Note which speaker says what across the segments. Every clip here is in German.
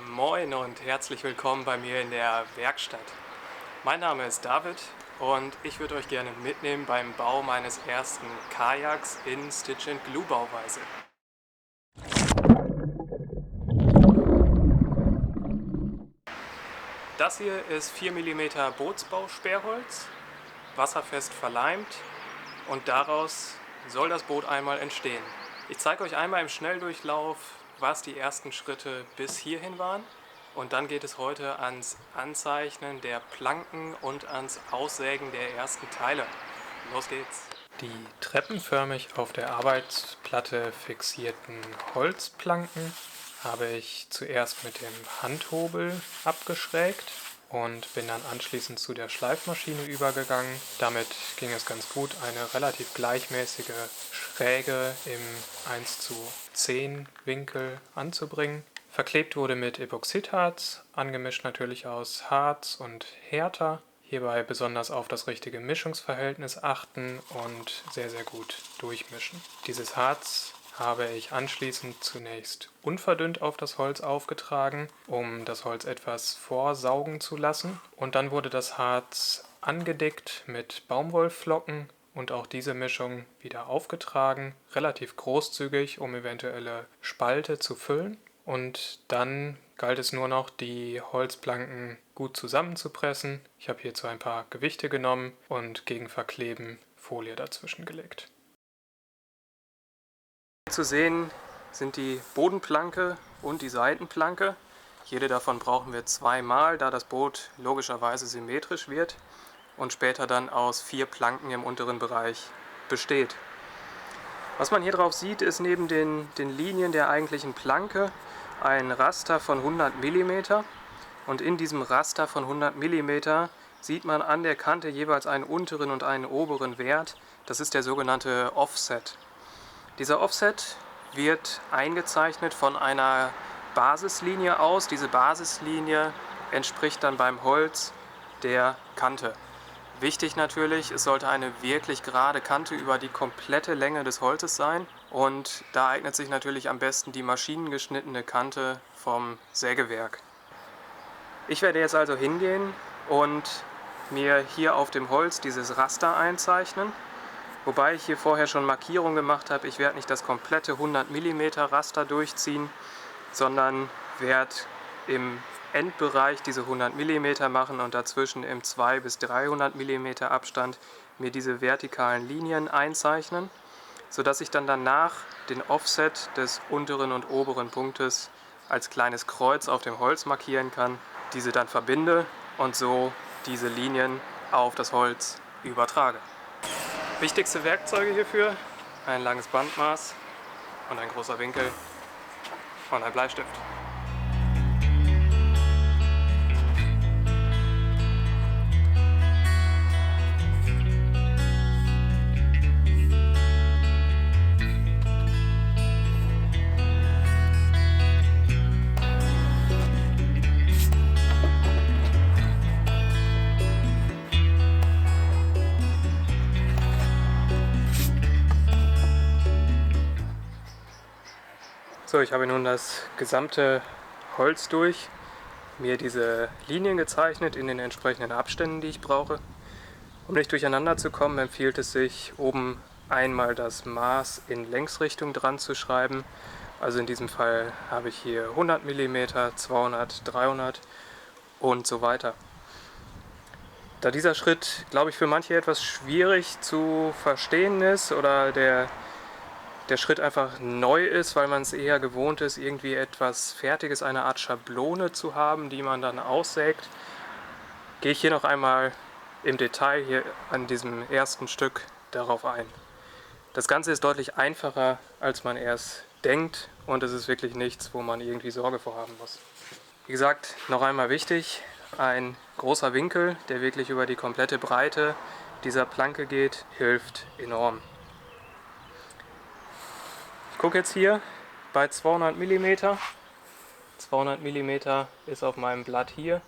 Speaker 1: Moin und herzlich willkommen bei mir in der Werkstatt. Mein Name ist David und ich würde euch gerne mitnehmen beim Bau meines ersten Kajaks in Stitch-and-Glue-Bauweise. Das hier ist 4 mm Bootsbausperrholz, wasserfest verleimt, und daraus soll das Boot einmal entstehen. Ich zeige euch einmal im Schnelldurchlauf, was die ersten Schritte bis hierhin waren, und dann geht es heute ans Anzeichnen der Planken und ans Aussägen der ersten Teile. Los geht's! Die treppenförmig auf der Arbeitsplatte fixierten Holzplanken habe ich zuerst mit dem Handhobel abgeschrägt und bin dann anschließend zu der Schleifmaschine übergegangen. Damit ging es ganz gut, eine relativ gleichmäßige Schräge im 1:10 Winkel anzubringen. Verklebt wurde mit Epoxidharz, angemischt natürlich aus Harz und Härter. Hierbei besonders auf das richtige Mischungsverhältnis achten und sehr, sehr gut durchmischen. Dieses Harz habe ich anschließend zunächst unverdünnt auf das Holz aufgetragen, um das Holz etwas vorsaugen zu lassen. Und dann wurde das Harz angedickt mit Baumwollflocken und auch diese Mischung wieder aufgetragen, relativ großzügig, um eventuelle Spalte zu füllen. Und dann galt es nur noch, die Holzplanken gut zusammenzupressen. Ich habe hierzu ein paar Gewichte genommen und gegen Verkleben Folie dazwischen gelegt. Zu sehen sind die Bodenplanke und die Seitenplanke. Jede davon brauchen wir zweimal, da das Boot logischerweise symmetrisch wird und später dann aus 4 Planken im unteren Bereich besteht. Was man hier drauf sieht, ist neben den Linien der eigentlichen Planke ein Raster von 100 mm, und in diesem Raster von 100 mm sieht man an der Kante jeweils einen unteren und einen oberen Wert. Das ist der sogenannte Offset. Dieser Offset wird eingezeichnet von einer Basislinie aus. Diese Basislinie entspricht dann beim Holz der Kante. Wichtig natürlich, es sollte eine wirklich gerade Kante über die komplette Länge des Holzes sein, und da eignet sich natürlich am besten die maschinengeschnittene Kante vom Sägewerk. Ich werde jetzt also hingehen und mir hier auf dem Holz dieses Raster einzeichnen, wobei ich hier vorher schon Markierungen gemacht habe. Ich werde nicht das komplette 100 mm Raster durchziehen, sondern werde im Endbereich diese 100 mm machen und dazwischen im 200 bis 300 mm Abstand mir diese vertikalen Linien einzeichnen, sodass ich dann danach den Offset des unteren und oberen Punktes als kleines Kreuz auf dem Holz markieren kann, diese dann verbinde und so diese Linien auf das Holz übertrage. Wichtigste Werkzeuge hierfür: ein langes Bandmaß und ein großer Winkel und ein Bleistift. So, ich habe nun das gesamte Holz durch, mir diese Linien gezeichnet in den entsprechenden Abständen, die ich brauche. Um nicht durcheinander zu kommen, empfiehlt es sich, oben einmal das Maß in Längsrichtung dran zu schreiben. Also in diesem Fall habe ich hier 100 mm, 200, 300 und so weiter. Da dieser Schritt, glaube ich, für manche etwas schwierig zu verstehen ist oder der Schritt einfach neu ist, weil man es eher gewohnt ist, irgendwie etwas Fertiges, eine Art Schablone zu haben, die man dann aussägt, gehe ich hier noch einmal im Detail hier an diesem ersten Stück darauf ein. Das Ganze ist deutlich einfacher, als man erst denkt, und es ist wirklich nichts, wo man irgendwie Sorge vor haben muss. Wie gesagt, noch einmal wichtig: ein großer Winkel, der wirklich über die komplette Breite dieser Planke geht, hilft enorm. Ich gucke jetzt hier bei 200 mm. 200 mm ist auf meinem Blatt hier,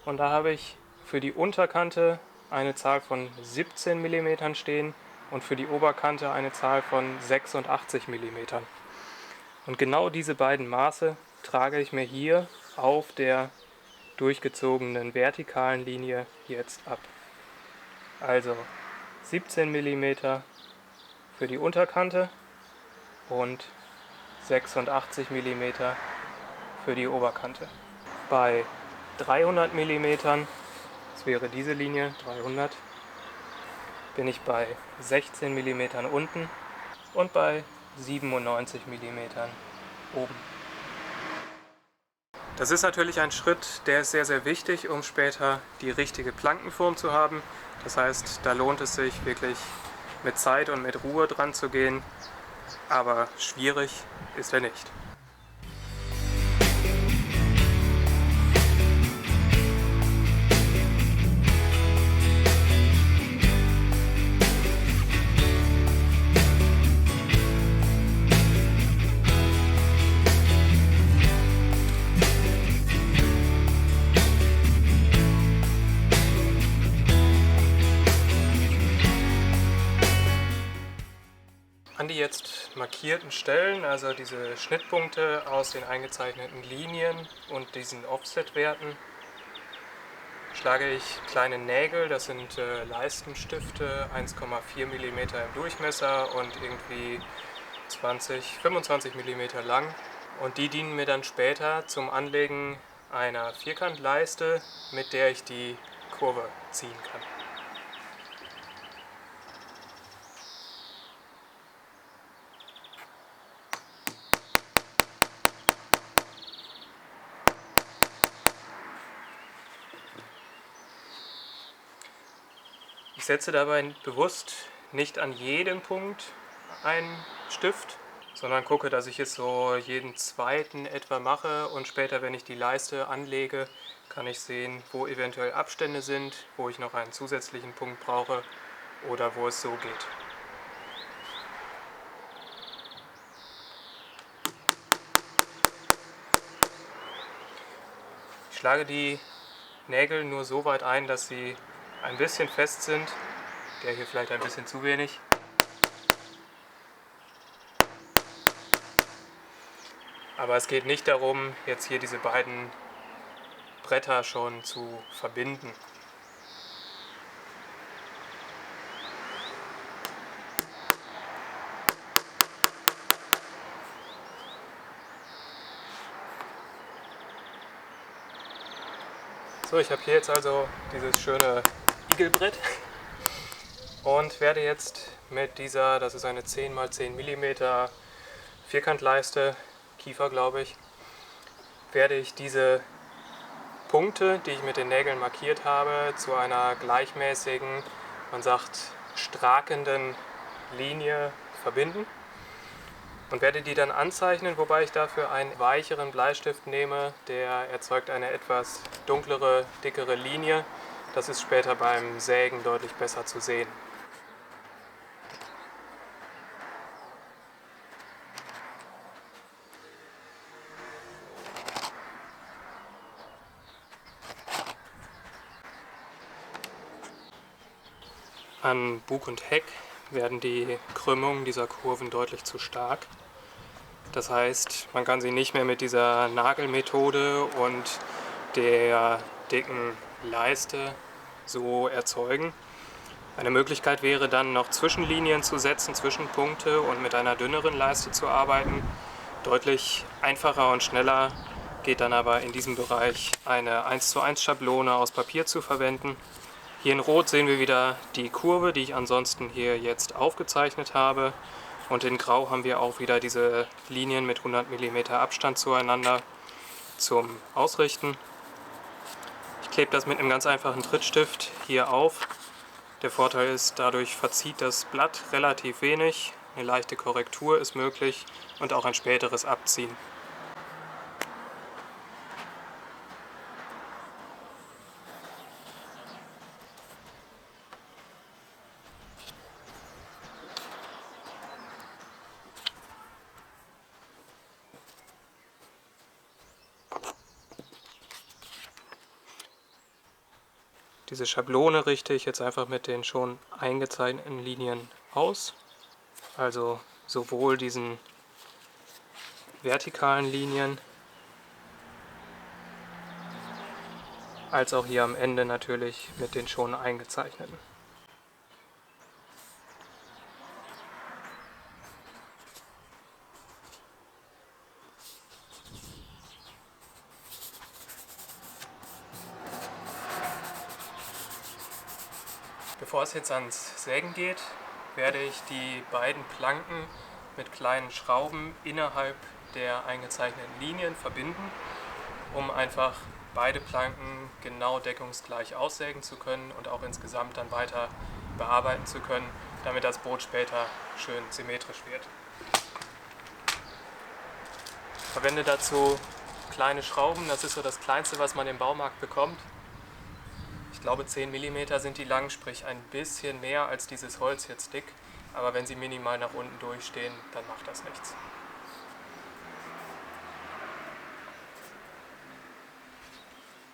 Speaker 1: und da habe ich für die Unterkante eine Zahl von 17 mm stehen und für die Oberkante eine Zahl von 86 mm. Und genau diese beiden Maße trage ich mir hier auf der durchgezogenen vertikalen Linie jetzt ab. Also 17 mm für die Unterkante und 86 mm für die Oberkante. Bei 300 mm, das wäre diese Linie, 300, bin ich bei 16 mm unten und bei 97 mm oben. Das ist natürlich ein Schritt, der ist sehr, sehr wichtig, um später die richtige Plankenform zu haben. Das heißt, da lohnt es sich wirklich mit Zeit und mit Ruhe dran zu gehen, aber schwierig ist er nicht. An die jetzt markierten Stellen, also diese Schnittpunkte aus den eingezeichneten Linien und diesen Offset-Werten, schlage ich kleine Nägel, das sind Leistenstifte, 1,4 mm im Durchmesser und irgendwie 25 mm lang. Und die dienen mir dann später zum Anlegen einer Vierkantleiste, mit der ich die Kurve ziehen kann. Ich setze dabei bewusst nicht an jedem Punkt einen Stift, sondern gucke, dass ich es so jeden zweiten etwa mache und später, wenn ich die Leiste anlege, kann ich sehen, wo eventuell Abstände sind, wo ich noch einen zusätzlichen Punkt brauche oder wo es so geht. Ich schlage die Nägel nur so weit ein, dass sie ein bisschen fest sind, der hier vielleicht ein bisschen zu wenig. Aber es geht nicht darum, jetzt hier diese beiden Bretter schon zu verbinden. So, ich habe hier jetzt also dieses schöne Igelbrett und werde jetzt mit dieser, das ist eine 10 x 10 mm Vierkantleiste, Kiefer glaube ich, werde ich diese Punkte, die ich mit den Nägeln markiert habe, zu einer gleichmäßigen, man sagt strakenden Linie verbinden und werde die dann anzeichnen, wobei ich dafür einen weicheren Bleistift nehme, der erzeugt eine etwas dunklere, dickere Linie. Das ist später beim Sägen deutlich besser zu sehen. An Bug und Heck werden die Krümmungen dieser Kurven deutlich zu stark. Das heißt, man kann sie nicht mehr mit dieser Nagelmethode und der dicken Leiste so erzeugen. Eine Möglichkeit wäre dann noch Zwischenlinien zu setzen, Zwischenpunkte und mit einer dünneren Leiste zu arbeiten. Deutlich einfacher und schneller geht dann aber in diesem Bereich eine 1:1 Schablone aus Papier zu verwenden. Hier in Rot sehen wir wieder die Kurve, die ich ansonsten hier jetzt aufgezeichnet habe. Und in Grau haben wir auch wieder diese Linien mit 100 mm Abstand zueinander zum Ausrichten. Ich klebe das mit einem ganz einfachen Trittstift hier auf. Der Vorteil ist, dadurch verzieht das Blatt relativ wenig, eine leichte Korrektur ist möglich und auch ein späteres Abziehen. Diese Schablone richte ich jetzt einfach mit den schon eingezeichneten Linien aus, also sowohl diesen vertikalen Linien als auch hier am Ende natürlich mit den schon eingezeichneten. Bevor es jetzt ans Sägen geht, werde ich die beiden Planken mit kleinen Schrauben innerhalb der eingezeichneten Linien verbinden, um einfach beide Planken genau deckungsgleich aussägen zu können und auch insgesamt dann weiter bearbeiten zu können, damit das Boot später schön symmetrisch wird. Ich verwende dazu kleine Schrauben, das ist so das Kleinste, was man im Baumarkt bekommt. Ich glaube 10 mm sind die lang, sprich ein bisschen mehr als dieses Holz jetzt dick, aber wenn sie minimal nach unten durchstehen, dann macht das nichts.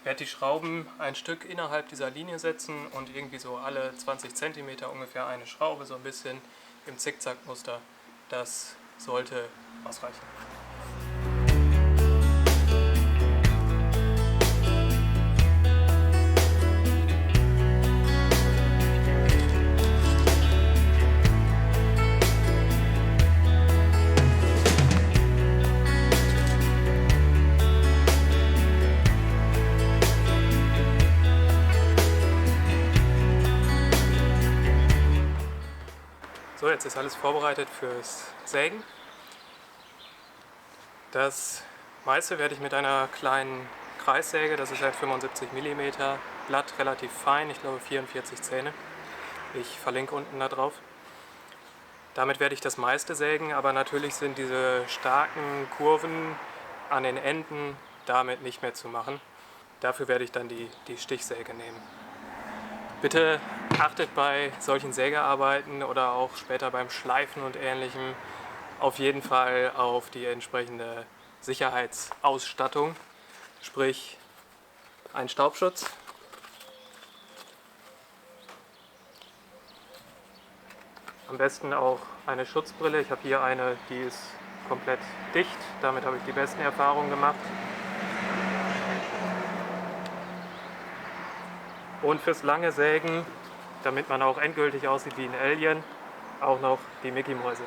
Speaker 1: Ich werde die Schrauben ein Stück innerhalb dieser Linie setzen und irgendwie so alle 20 cm ungefähr eine Schraube, so ein bisschen im Zickzackmuster. Das sollte ausreichen. So, jetzt ist alles vorbereitet fürs Sägen. Das meiste werde ich mit einer kleinen Kreissäge, das ist ein 75 mm Blatt, relativ fein, ich glaube 44 Zähne. Ich verlinke unten da drauf. Damit werde ich das meiste sägen, aber natürlich sind diese starken Kurven an den Enden damit nicht mehr zu machen. Dafür werde ich dann die Stichsäge nehmen. Bitte achtet bei solchen Sägearbeiten oder auch später beim Schleifen und Ähnlichem auf jeden Fall auf die entsprechende Sicherheitsausstattung, sprich ein Staubschutz, am besten auch eine Schutzbrille. Ich habe hier eine, die ist komplett dicht, damit habe ich die besten Erfahrungen gemacht. Und fürs lange Sägen, damit man auch endgültig aussieht wie ein Alien, auch noch die Mickey-Mäuse.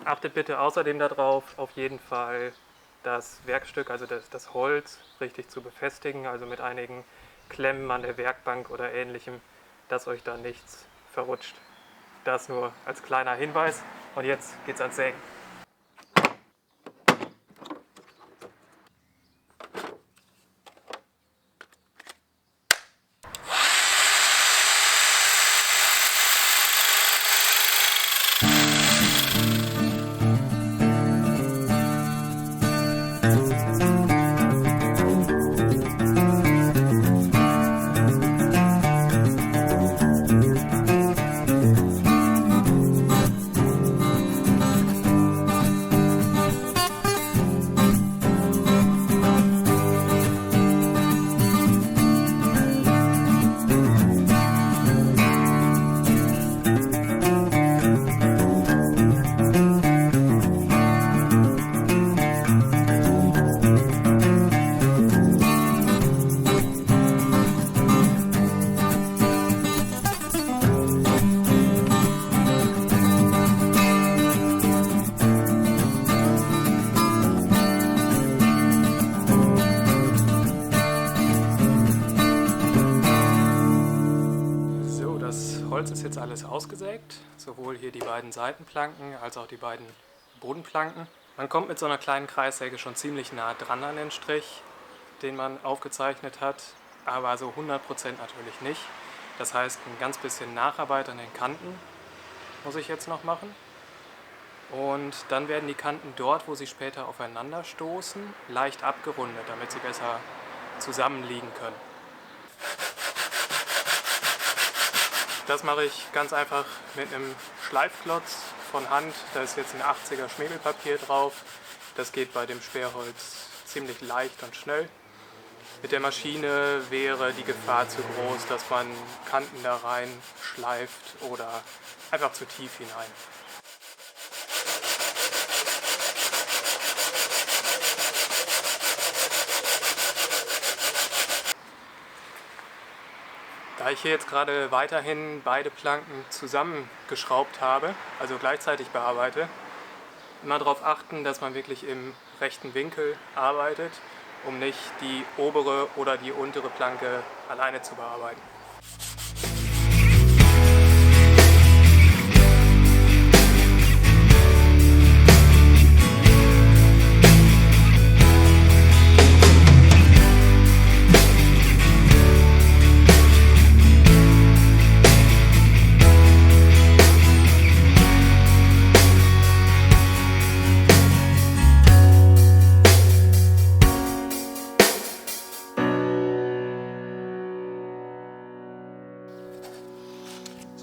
Speaker 1: Achtet bitte außerdem darauf, auf jeden Fall das Werkstück, also das Holz, richtig zu befestigen, also mit einigen Klemmen an der Werkbank oder Ähnlichem, dass euch da nichts verrutscht. Das nur als kleiner Hinweis. Und jetzt geht's ans Sägen. Holz ist jetzt alles ausgesägt, sowohl hier die beiden Seitenplanken als auch die beiden Bodenplanken. Man kommt mit so einer kleinen Kreissäge schon ziemlich nah dran an den Strich, den man aufgezeichnet hat, aber so 100% natürlich nicht. Das heißt, ein ganz bisschen Nacharbeit an den Kanten muss ich jetzt noch machen. Und dann werden die Kanten dort, wo sie später aufeinander stoßen, leicht abgerundet, damit sie besser zusammenliegen können. Das mache ich ganz einfach mit einem Schleifklotz von Hand. Da ist jetzt ein 80er Schmirgelpapier drauf. Das geht bei dem Sperrholz ziemlich leicht und schnell. Mit der Maschine wäre die Gefahr zu groß, dass man Kanten da rein schleift oder einfach zu tief hinein. Da ich hier jetzt gerade weiterhin beide Planken zusammengeschraubt habe, also gleichzeitig bearbeite, immer darauf achten, dass man wirklich im rechten Winkel arbeitet, um nicht die obere oder die untere Planke alleine zu bearbeiten.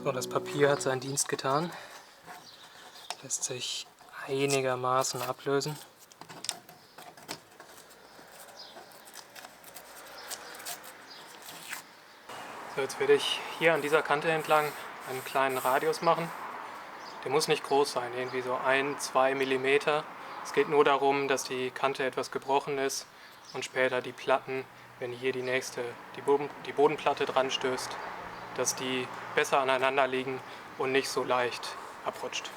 Speaker 1: So, das Papier hat seinen Dienst getan, lässt sich einigermaßen ablösen. So, jetzt werde ich hier an dieser Kante entlang einen kleinen Radius machen. Der muss nicht groß sein, irgendwie so 1-2 mm. Es geht nur darum, dass die Kante etwas gebrochen ist und später die Platten, wenn hier die Bodenplatte dran stößt, dass die besser aneinander liegen und nicht so leicht abrutscht.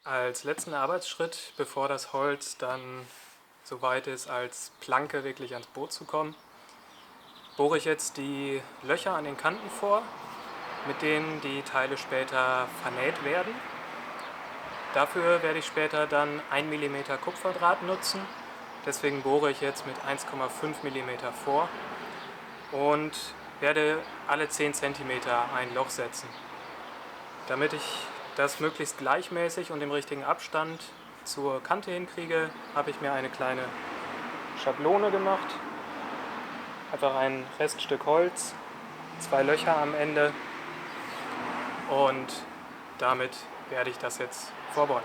Speaker 1: Als letzten Arbeitsschritt, bevor das Holz dann so weit ist, als Planke wirklich ans Boot zu kommen, bohre ich jetzt die Löcher an den Kanten vor, mit denen die Teile später vernäht werden. Dafür werde ich später dann 1 mm Kupferdraht nutzen, deswegen bohre ich jetzt mit 1,5 mm vor und werde alle 10 cm ein Loch setzen. Damit ich das möglichst gleichmäßig und im richtigen Abstand zur Kante hinkriege, habe ich mir eine kleine Schablone gemacht. Einfach ein Reststück Holz, 2 Löcher am Ende und damit werde ich das jetzt vorbauen.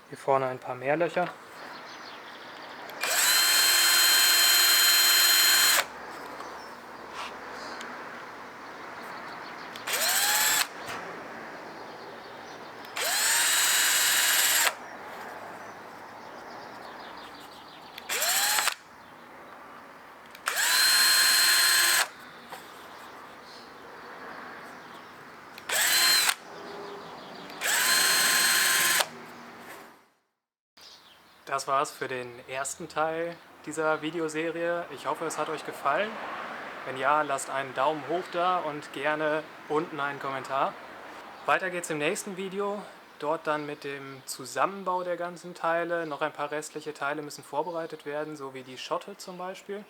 Speaker 1: Hier vorne ein paar mehr Löcher. Das war's für den ersten Teil dieser Videoserie. Ich hoffe, es hat euch gefallen. Wenn ja, lasst einen Daumen hoch da und gerne unten einen Kommentar. Weiter geht's im nächsten Video. Dort dann mit dem Zusammenbau der ganzen Teile. Noch ein paar restliche Teile müssen vorbereitet werden, so wie die Schotte zum Beispiel.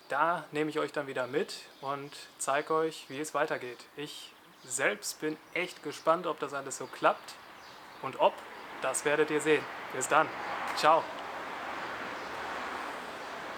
Speaker 1: Da nehme ich euch dann wieder mit und zeige euch, wie es weitergeht. Ich selbst bin echt gespannt, ob das alles so klappt und ob, das werdet ihr sehen. Bis dann. Ciao.